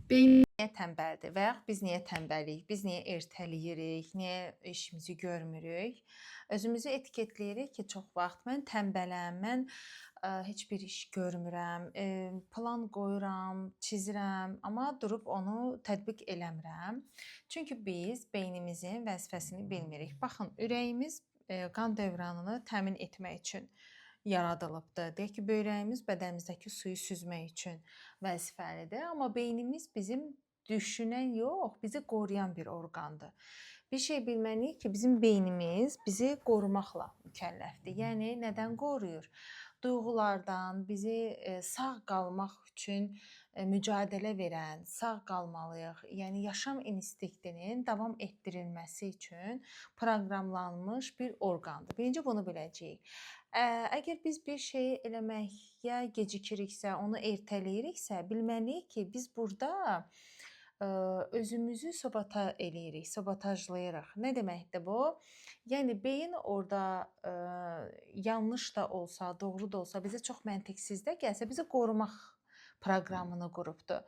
Beyin niyə tənbəldir və yaxud biz niyə tənbəlik? Biz niyə ertələyirik? Niyə işimizi görmürük? Özümüzü etiketləyirik ki, çox vaxt mən tənbələm, mən heç bir iş görmürəm, plan qoyuram, çizirəm, amma durub onu tətbiq eləmirəm. Çünki biz beynimizin vəzifəsini bilmirik. Baxın, ürəyimiz qan dövranını təmin etmək üçün yaradılıbdır. Deyək ki, böyrəyimiz bədənimizdəki suyu süzmək üçün vəzifəlidir, amma beynimiz bizim düşünən yox, bizi qoruyan bir orqandır. Bir şey bilməliyik ki, bizim beynimiz bizi qorumaqla mükəlləfdir. Yəni nədən qoruyur? Duyğulardan, bizi sağ qalmaq üçün mücadilə verən, sağ qalmalıyıq. Yəni yaşam instinktinin davam etdirilməsi üçün proqramlanmış bir orqandır. Birinci bunu biləcəyik. Əgər biz bir şeyi eləməyə gecikiriksə, onu ertələyiriksə, bilməliyik ki, biz burada özümüzü sabota eləyirik, sabotajlayırıq. Nə deməkdir bu? Yəni beyin orada yanlış da olsa, doğru da olsa, bizə çox məntiqsiz də gəlsə, bizi qorumaq proqramını qurubdur.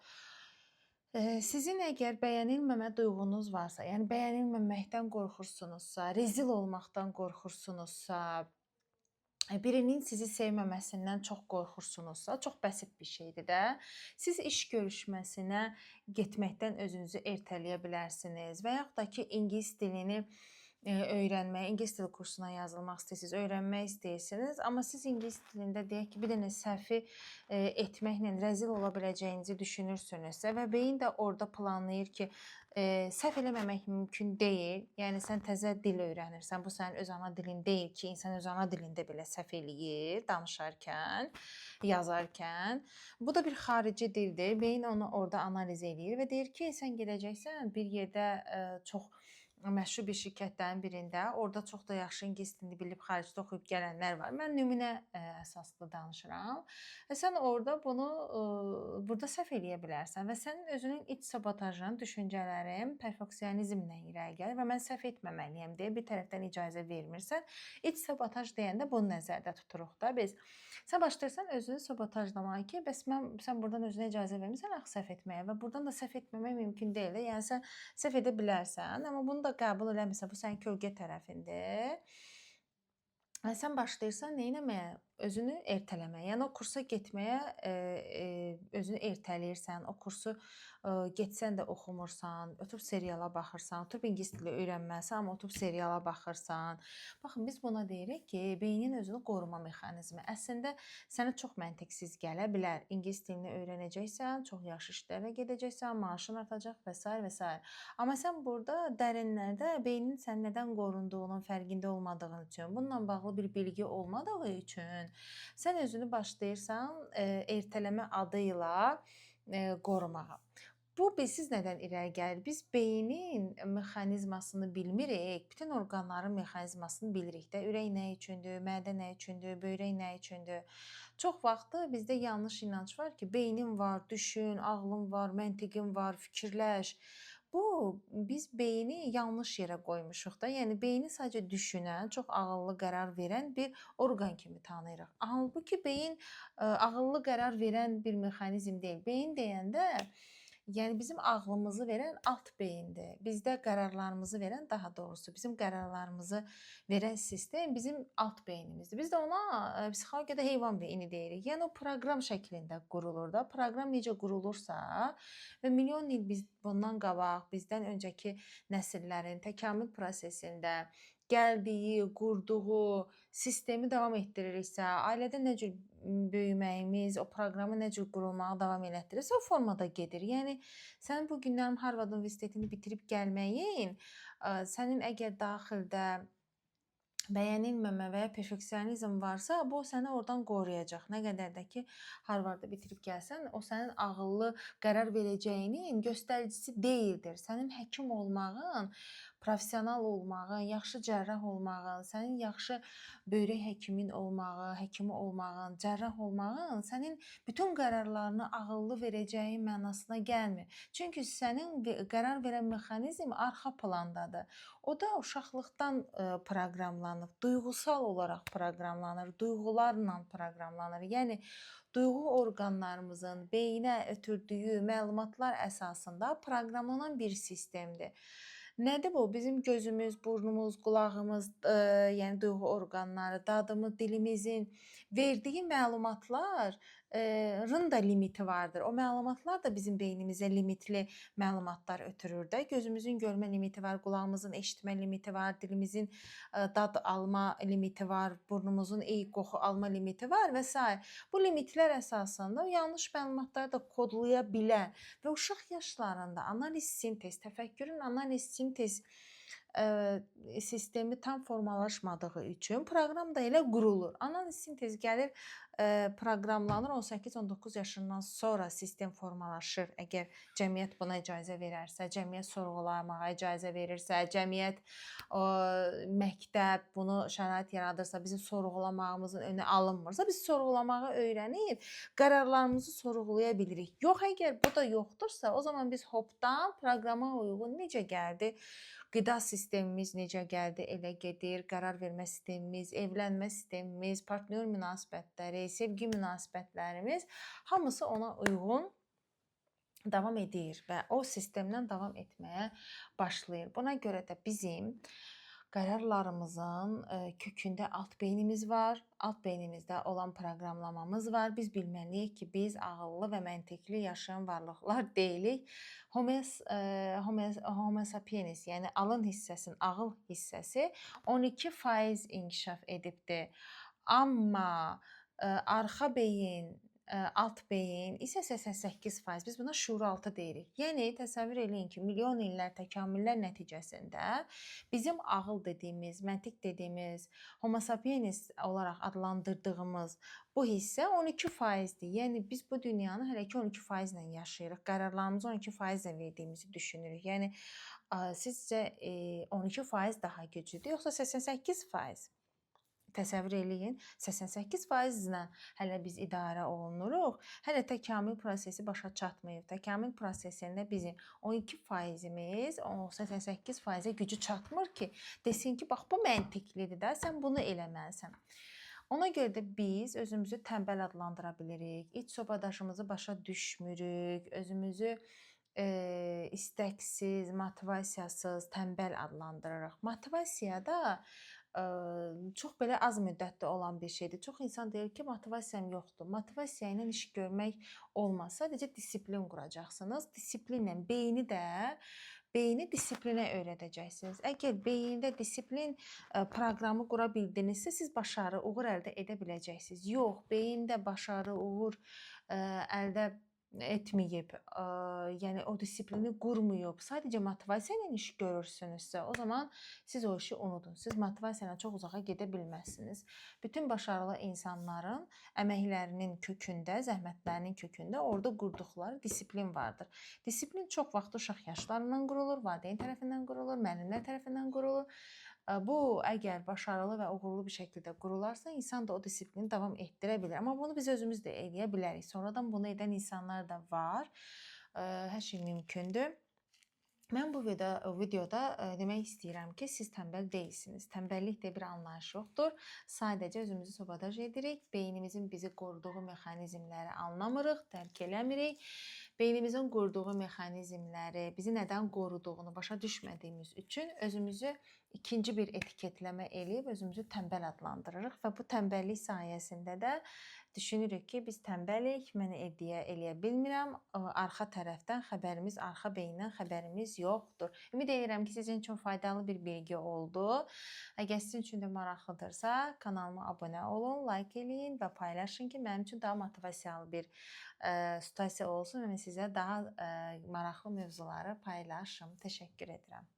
Sizin əgər bəyənilməmə duyğunuz varsa, yəni bəyənilməməkdən qorxursunuzsa, rezil olmaqdan qorxursunuzsa, birinin sizi sevməməsindən çox qorxursunuzsa, çox bəsit bir şeydir də. Siz iş görüşməsinə getməkdən özünüzü ertələyə bilərsiniz və yaxud da ki, ingilis dilini öyrənməyə, ingilis dili kursuna yazılmaq istəyirsiniz, öyrənmək istəyirsiniz, amma siz ingilis dilində deyək ki, bir dənə səhvi etməklə rəzil ola biləcəyinizi düşünürsünüzsə və beyin də orada planlayır ki, səhv eləməmək mümkün deyil. Yəni sən təzə dil öyrənirsən, bu sənin öz ana dilin deyil ki, insan öz ana dilində belə səhv eləyir danışarkən, yazarkən. Bu da bir xarici dildir. Beyin onu orada analiz eləyir və deyir ki, sən gedəcəksən bir yerdə çox məşhur bir şirkətlərin birində, orada çox da yaxşı ingilis dilini bilib xaricdə oxuyub gələnlər var. Mən nümunə əsaslı danışıram. Və sən orada bunu burada səhv eləyə bilərsən və sənin özünün iç sabotajın, düşüncələrin perfeksionizmlə irəli gəlir və mən səhv etməməliyəm deyə bir tərəfdən icazə vermirsən. İç sabotaj deyəndə bunu nəzərdə tuturuq da biz. Sən başlayırsan özünü sabotajlamağa ki, bəs sən burdan özünə icazə vermirsən axı səhv etməyə və burdan da səhv etməmək mümkün deyil. Yəni sən səhv edə bilərsən, amma bunu da qəbul eləmirsən. Bu sənin kölgə tərəfindir. Sən başlayırsan nə etməyə? Özünü ertələməyə. Yəni o kursa getməyə özünü ertələyirsən. O kursu getsən də oxumursan, oturub seriala baxırsan, oturub ingilis dili öyrənməlisən, amma oturub seriala baxırsan. Baxın, biz buna deyirik ki, beynin özünü qoruma mexanizmi. Əslində sənə çox məntiqsiz gələ bilər. İngilis dilini öyrənəcəksən, çox yaxşı işlərə gedəcəksən, maaşın artacaq və s. və s. Amma sən burada dərinlərdə beynin sənin nədən qorunduğunun fərqində olmadığın üçün, bununla bağlı bir bilgi olmadığı üçün sən özünü başlayırsan ertələmə adı ilə qorumağa. Bu bilsiz nədən irəli gəlir? Biz beynin mexanizmasını bilmirik, bütün orqanların mexanizmasını bilirik də. Ürək nə üçündür, mədə nə üçündür, böyrək nə üçündür. Çox vaxt bizdə yanlış inanc var ki, beynin var, düşün, ağlın var, məntiqin var, fikirləş. Bu, biz beyni yanlış yerə qoymuşuq da. Yəni beyni sadəcə düşünən, çox ağıllı qərar verən bir orqan kimi tanıyırıq. Halbuki beyin ağıllı qərar verən bir mexanizm deyil. Beyin deyəndə yəni bizim ağlımızı verən alt beyindir. Bizdə qərarlarımızı verən, daha doğrusu bizim qərarlarımızı verən sistem bizim alt beynimizdir. Biz də ona psixologiyada heyvan beyni deyirik. Yəni o proqram şəklində qurulur da. Proqram necə qurulursa və milyon il biz bundan qabaq, bizdən öncəki nəsillərin təkamül prosesində gəldiyi, qurduğu sistemi davam etdiririksə, ailədə nə cür böyüməyimiz, o proqramı nə cür qurulmağı davam elətdirirsə, o formada gedir. Yəni sənin bu günlərim Harvard Universitetini bitirib gəlməyin, sənin əgər daxildə bəyənilməmə və ya perfeksionizm varsa, bu səni oradan qoruyacaq. Nə qədər də ki, Harvardı bitirib gəlsən, o sənin ağıllı qərar verəcəyinin göstəricisi deyildir. Sənin həkim olmağın, professional olmağın, yaxşı cərrah olmağın, sənin yaxşı böyrək həkimin olmağı, həkimi olmağın, cərrah olmağın sənin bütün qərarlarını ağıllı verəcəyin mənasına gəlmir. Çünki sənin qərar verən mexanizm arxa plandadır. O da uşaqlıqdan proqramlanıb, duyğusal olaraq proqramlanır, duyğularla proqramlanır. Yəni duyğu orqanlarımızın beyinə ötürdüyü məlumatlar əsasında proqramlanan bir sistemdir. Nədir bu? Bizim gözümüz, burnumuz, qulağımız, yəni duyğu orqanları, dadımız, dilimizin verdiyi məlumatlar rın da limiti vardır. O məlumatlar da bizim beynimizə limitli məlumatlar ötürür də. Gözümüzün görmə limiti var, qulağımızın eşitmə limiti var, dilimizin dad alma limiti var, burnumuzun iyi qoxu alma limiti var və s. Bu limitlər əsasında yanlış məlumatları da kodlaya bilən və uşaq yaşlarında analiz sintez, təfəkkürün analiz sintez sistemi tam formalaşmadığı üçün proqram da elə qurulur. Analiz sintez gəlir, proqramlanır 18-19 yaşından sonra sistem formalaşır. Əgər cəmiyyət buna icazə verərsə, cəmiyyət sorğulamağa icazə verirsə, cəmiyyət məktəb bunu şərait yaradırsa, bizim sorğulamağımızın önü alınmırsa, biz sorğulamağı öyrənib qərarlarımızı sorğulaya bilirik. Yox, əgər bu da yoxdursa, o zaman biz hopdan proqrama uyğun necə gəldi? Qida sistemimiz necə gəldi, elə gedir. Qərar vermə sistemimiz, evlənmə sistemimiz, partnyor münasibətləri, sevgi münasibətlərimiz hamısı ona uyğun davam edir və o sistemdən davam etməyə başlayır. Buna görə də bizim qərarlarımızın kökündə alt beynimiz var. Alt beynimizdə olan proqramlamamız var. Biz bilməliyik ki, biz ağıllı və məntiqli yaşayan varlıqlar deyilik. Homo sapiens, yəni alın hissəsinin, ağıl hissəsi 12% inkişaf edibdir. Amma arxa beyin, alt beyin isə 88%. Biz buna şuuraltı deyirik. Yəni təsəvvür eləyin ki, milyon illər təkamüllər nəticəsində bizim ağıl dediyimiz, məntiq dediyimiz, Homo sapiens olaraq adlandırdığımız bu hissə 12%-dir. Yəni biz bu dünyanı hələ ki 12% ilə yaşayırıq. Qərarlarımızı 12% ilə verdiyimizi düşünürük. Yəni sizcə 12% daha güclüdür, yoxsa 88%? Təsəvvür eləyin, 88% ilə hələ biz idarə olunuruq. Hələ təkamül prosesi başa çatmayıb. Təkamül prosesində bizim 12%-imiz o 88%-ə gücü çatmır ki, desin ki, bax bu məntiqlidir də, sən bunu eləməlisən. Ona görə də biz özümüzü tənbəl adlandıra bilirik. İç sobadaşımızı başa düşmürük, özümüzü istəksiz, motivasiyasız, tənbəl adlandırırıq. Motivasiya da çox belə az müddətli olan bir şeydir. Çox insan deyir ki, motivasiyam yoxdur. Motivasiya ilə iş görmək olmaz. Sadəcə disiplin quracaqsınız. Disiplinlə beyni disiplinə öyrədəcəksiniz. Əgər beyində disiplin proqramı qura bildinizsə, siz başarı, uğur əldə edə biləcəksiniz. Yox, beyində başarı, uğur əldə etməyib, yəni o disiplini qurmayıb, sadəcə motivasiya ilə iş görürsünüzsə, o zaman siz o işi unudun. Siz motivasiya ilə çox uzağa gedə bilməzsiniz. Bütün başarılı insanların əməklərinin kökündə, zəhmətlərinin kökündə orada qurduqları disiplin vardır. Disiplin çox vaxt uşaq yaşlarından qurulur, valideyn tərəfindən qurulur, müəllimlər tərəfindən qurulur. Bu, əgər başarılı və uğurlu bir şəkildə qurularsa, insan da o disiplini davam etdirə bilər. Amma bunu biz özümüz də eləyə bilərik. Sonradan bunu edən insanlar da var. Hər şey mümkündür. Mən bu videoda demək istəyirəm ki, siz tənbəl deyilsiniz. Tənbəllik də bir anlayış yoxdur. Sadəcə özümüzü sobadaj edirik. Beynimizin bizi qoruduğu mexanizmləri anlamırıq, dərk eləmirik. Beynimizin qurduğu mexanizmləri, bizi nədən qoruduğunu başa düşmədiyimiz üçün özümüzü ikinci bir etiketləmə eləyib özümüzü tənbəl adlandırırıq və bu tənbəllik sayəsində də düşünürük ki, biz tənbəlik, mən eləyə bilmirəm, arxa tərəfdən xəbərimiz, arxa beyindən xəbərimiz yoxdur. Ümid edirəm ki, sizin üçün faydalı bir bilgi oldu. Əgər sizin üçün də maraqlıdırsa, kanalıma abunə olun, like eləyin və paylaşın ki, mənim üçün daha motivasiyalı bir situasiya olsun və mən sizə daha maraqlı mövzuları paylaşım. Təşəkkür edirəm.